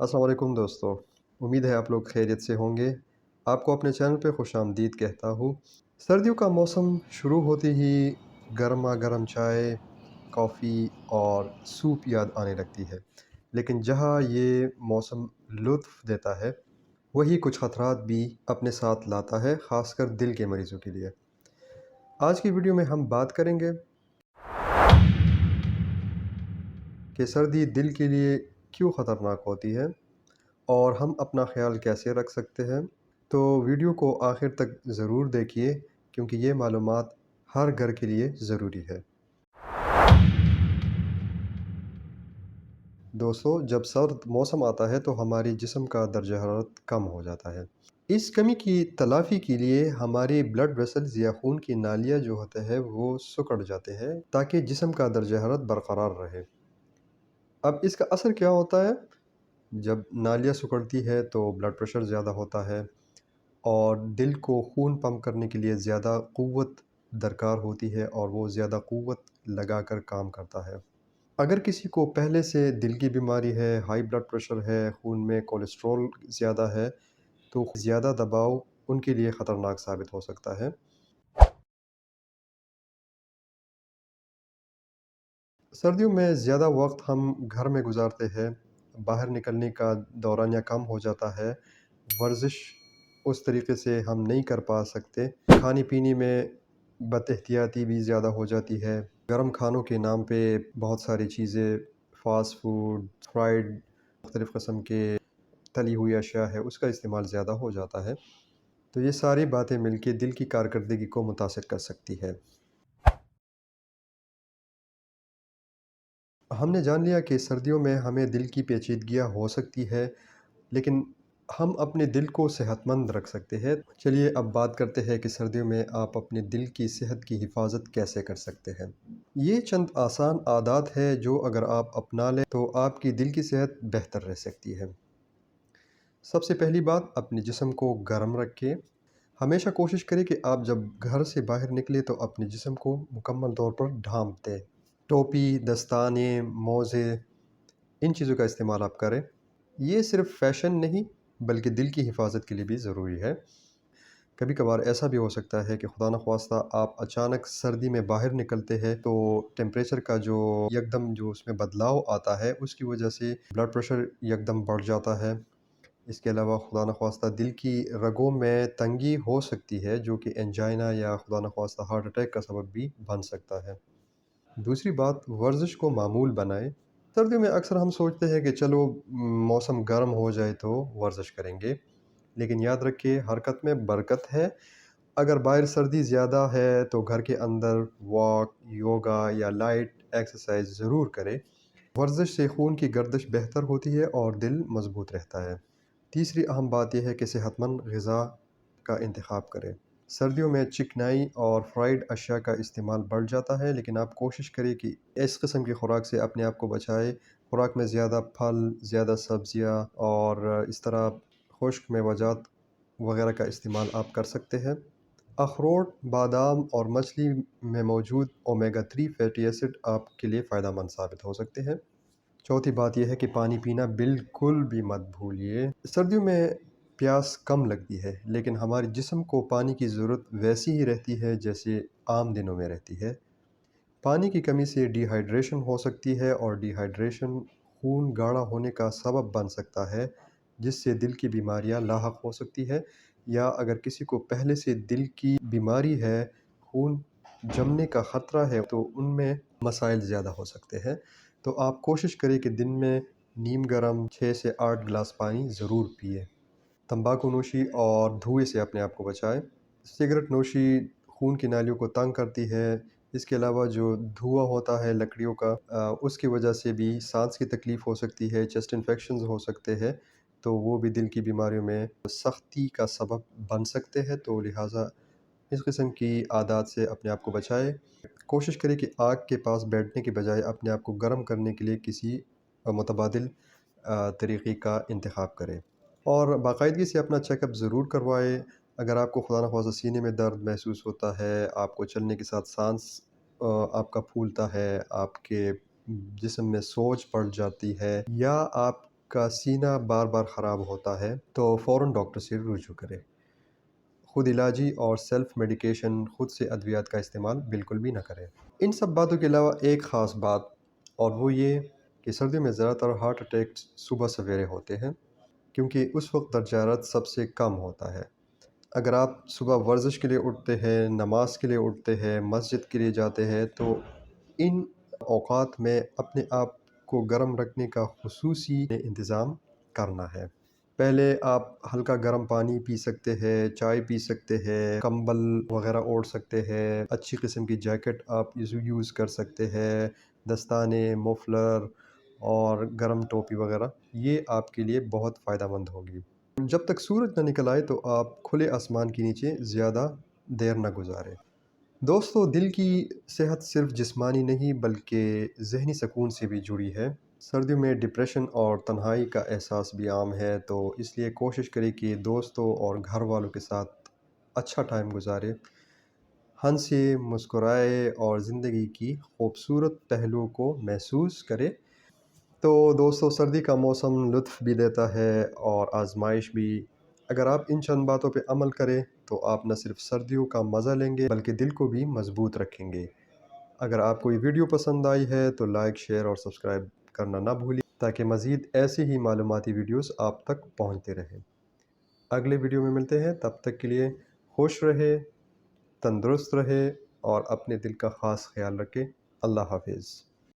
अस्सलाम वालेकुम दोस्तों। उम्मीद है आप लोग खैरियत से होंगे। आपको अपने चैनल पे खुशामदीद कहता हूँ। सर्दियों का मौसम शुरू होते ही गरमा-गरम चाय, कॉफ़ी और सूप याद आने लगती है। लेकिन जहाँ ये मौसम लुत्फ़ देता है, वही कुछ ख़तरात भी अपने साथ लाता है, ख़ासकर दिल के मरीज़ों के लिए। आज की वीडियो में हम बात करेंगे कि सर्दी दिल के लिए क्यों ख़तरनाक होती है और हम अपना ख़्याल कैसे रख सकते हैं। तो वीडियो को आखिर तक ज़रूर देखिए क्योंकि ये मालूमात हर घर के लिए ज़रूरी है। दोस्तों, जब सर्द मौसम आता है तो हमारे जिस्म का दर्जा हरारत कम हो जाता है। इस कमी की तलाफ़ी के लिए हमारे ब्लड वेसल्स या खून की नालियाँ जो होते हैं वो सिकुड़ जाते हैं ताकि जिस्म का दर्जा हरारत बरकरार रहे। अब इसका असर क्या होता है? जब नालियाँ सिकुड़ती है तो ब्लड प्रेशर ज़्यादा होता है और दिल को खून पंप करने के लिए ज़्यादा क़ुव्वत दरकार होती है और वो ज़्यादा क़ुव्वत लगाकर काम करता है। अगर किसी को पहले से दिल की बीमारी है, हाई ब्लड प्रेशर है, खून में कोलेस्ट्रॉल ज़्यादा है, तो ज़्यादा दबाव उनके लिए ख़तरनाक साबित हो सकता है। सर्दियों में ज़्यादा वक़्त हम घर में गुज़ारते हैं, बाहर निकलने का दौरानिया कम हो जाता है, वर्जिश उस तरीके से हम नहीं कर पा सकते, खाने-पीने में बदएहतियाती भी ज़्यादा हो जाती है, गरम खानों के नाम पे बहुत सारी चीज़ें, फ़ास्ट फ़ूड, फ्राइड मुख्तलिफ़ किस्म के तली हुई अशिया है, उसका इस्तेमाल ज़्यादा हो जाता है। तो ये सारी बातें मिलके दिल की कारकर्दगी को मुतासिर कर सकती है। हमने जान लिया कि सर्दियों में हमें दिल की पेचीदगियाँ हो सकती है, लेकिन हम अपने दिल को सेहतमंद रख सकते हैं। चलिए अब बात करते हैं कि सर्दियों में आप अपने दिल की सेहत की हिफाज़त कैसे कर सकते हैं। ये चंद आसान आदत है जो अगर आप अपना लें तो आपकी दिल की सेहत बेहतर रह सकती है। सबसे पहली बात, अपने जिस्म को गर्म रखें। हमेशा कोशिश करें कि आप जब घर से बाहर निकलें तो अपने जिस्म को मुकम्मल तौर पर ढाँप दें। टोपी, दस्ताने, मोज़े, इन चीज़ों का इस्तेमाल आप करें। ये सिर्फ़ फ़ैशन नहीं बल्कि दिल की हिफाज़त के लिए भी ज़रूरी है। कभी कभार ऐसा भी हो सकता है कि खुदा न ख़वास्ता आप अचानक सर्दी में बाहर निकलते हैं तो टेम्परेचर का जो यकदम जो उसमें बदलाव आता है उसकी वजह से ब्लड प्रेशर यकदम बढ़ जाता है। इसके अलावा खुदा न ख़वास्ता दिल की रगों में तंगी हो सकती है जो कि एंजाइना या खुदा न ख़वास्ता हार्ट अटैक का सबब भी बन सकता है। दूसरी बात, वर्जिश को मामूल बनाएं। सर्दियों में अक्सर हम सोचते हैं कि चलो मौसम गर्म हो जाए तो वर्जिश करेंगे, लेकिन याद रखिए हरकत में बरकत है। अगर बाहर सर्दी ज़्यादा है तो घर के अंदर वॉक, योगा या लाइट एक्सरसाइज ज़रूर करें। वर्जिश से खून की गर्दिश बेहतर होती है और दिल मजबूत रहता है। तीसरी अहम बात यह है कि सेहतमंद ग़िज़ा का इंतखाब करें। सर्दियों में चिकनाई और फ्राइड अशिया का इस्तेमाल बढ़ जाता है, लेकिन आप कोशिश करें कि इस किस्म की खुराक से अपने आप को बचाएं। खुराक में ज़्यादा फल, ज़्यादा सब्जियां और इस तरह खुश्क मेवाजात वगैरह का इस्तेमाल आप कर सकते हैं। अखरोट, बादाम और मछली में मौजूद ओमेगा 3 फैटी एसिड आपके लिए फ़ायदेमंद साबित हो सकते हैं। चौथी बात यह है कि पानी पीना बिल्कुल भी मत भूलिए। सर्दियों में प्यास कम लगती है, लेकिन हमारे जिस्म को पानी की ज़रूरत वैसी ही रहती है जैसे आम दिनों में रहती है। पानी की कमी से डिहाइड्रेशन हो सकती है और डिहाइड्रेशन खून गाढ़ा होने का सबब बन सकता है, जिससे दिल की बीमारियां लाहक हो सकती है। या अगर किसी को पहले से दिल की बीमारी है, खून जमने का ख़तरा है, तो उनमें मसाइल ज़्यादा हो सकते हैं। तो आप कोशिश करें कि दिन में नीम गर्म 6 से 8 गिलास पानी ज़रूर पिए। तंबाकू नोशी और धुएँ से अपने आप को बचाएँ। सिगरेट नोशी खून की नालियों को तंग करती है। इसके अलावा जो धुआँ होता है लकड़ियों का, उसकी वजह से भी साँस की तकलीफ़ हो सकती है, चेस्ट इन्फेक्शंस हो सकते हैं, तो वो भी दिल की बीमारियों में सख्ती का सबब बन सकते हैं। तो लिहाज़ा इस किस्म की आदत से अपने आप को बचाएँ। कोशिश करें कि आग के पास बैठने के बजाय अपने आप को गर्म करने के लिए किसी मुतबादिल तरीक़े का इंतख़ाब करें और बाकायदगी से अपना चेकअप ज़रूर करवाएँ। अगर आपको खुदा न ख़वास्ता सीने में दर्द महसूस होता है, आपको चलने के साथ साँस आपका फूलता है, आपके जिस्म में सोज पड़ जाती है या आप کا سینہ بار بار خراب ہوتا ہے تو فوراً ڈاکٹر سے رجوع کریں۔ خود علاجی اور سیلف میڈیکیشن، خود سے ادویات کا استعمال بالکل بھی نہ کریں۔ ان سب باتوں کے علاوہ ایک خاص بات، اور وہ یہ کہ سردیوں میں زیادہ تر ہارٹ اٹیک صبح سویرے ہوتے ہیں، کیونکہ اس وقت درجہ حرارت سب سے کم ہوتا ہے۔ اگر آپ صبح ورزش کے لیے اٹھتے ہیں، نماز کے لیے اٹھتے ہیں، مسجد کے لیے جاتے ہیں، تو ان اوقات میں اپنے آپ کو گرم رکھنے کا خصوصی انتظام کرنا ہے۔ پہلے آپ ہلکا گرم پانی پی سکتے ہیں، چائے پی سکتے ہیں، کمبل وغیرہ اوڑھ سکتے ہیں، اچھی قسم کی جیکٹ آپ یوز کر سکتے ہیں، دستانے، مفلر اور گرم ٹوپی وغیرہ، یہ آپ کے لیے بہت فائدہ مند ہوگی۔ جب تک سورج نہ نکل آئے تو آپ کھلے آسمان کے نیچے زیادہ دیر نہ گزاریں۔ دوستو، دل کی صحت صرف جسمانی نہیں بلکہ ذہنی سکون سے بھی جڑی ہے۔ سردیوں میں ڈپریشن اور تنہائی کا احساس بھی عام ہے، تو اس لیے کوشش کریں کہ دوستوں اور گھر والوں کے ساتھ اچھا ٹائم گزارے، ہنسے، مسکرائے اور زندگی کی خوبصورت پہلوؤں کو محسوس کرے۔ تو دوستو، سردی کا موسم لطف بھی دیتا ہے اور آزمائش بھی۔ اگر آپ ان چند باتوں پہ عمل کریں تو آپ نہ صرف سردیوں کا مزہ لیں گے بلکہ دل کو بھی مضبوط رکھیں گے۔ اگر آپ کو یہ ویڈیو پسند آئی ہے تو لائک، شیئر اور سبسکرائب کرنا نہ بھولیں تاکہ مزید ایسی ہی معلوماتی ویڈیوز آپ تک پہنچتے رہیں۔ اگلے ویڈیو میں ملتے ہیں، تب تک کے لیے خوش رہے، تندرست رہے اور اپنے دل کا خاص خیال رکھیں۔ اللہ حافظ۔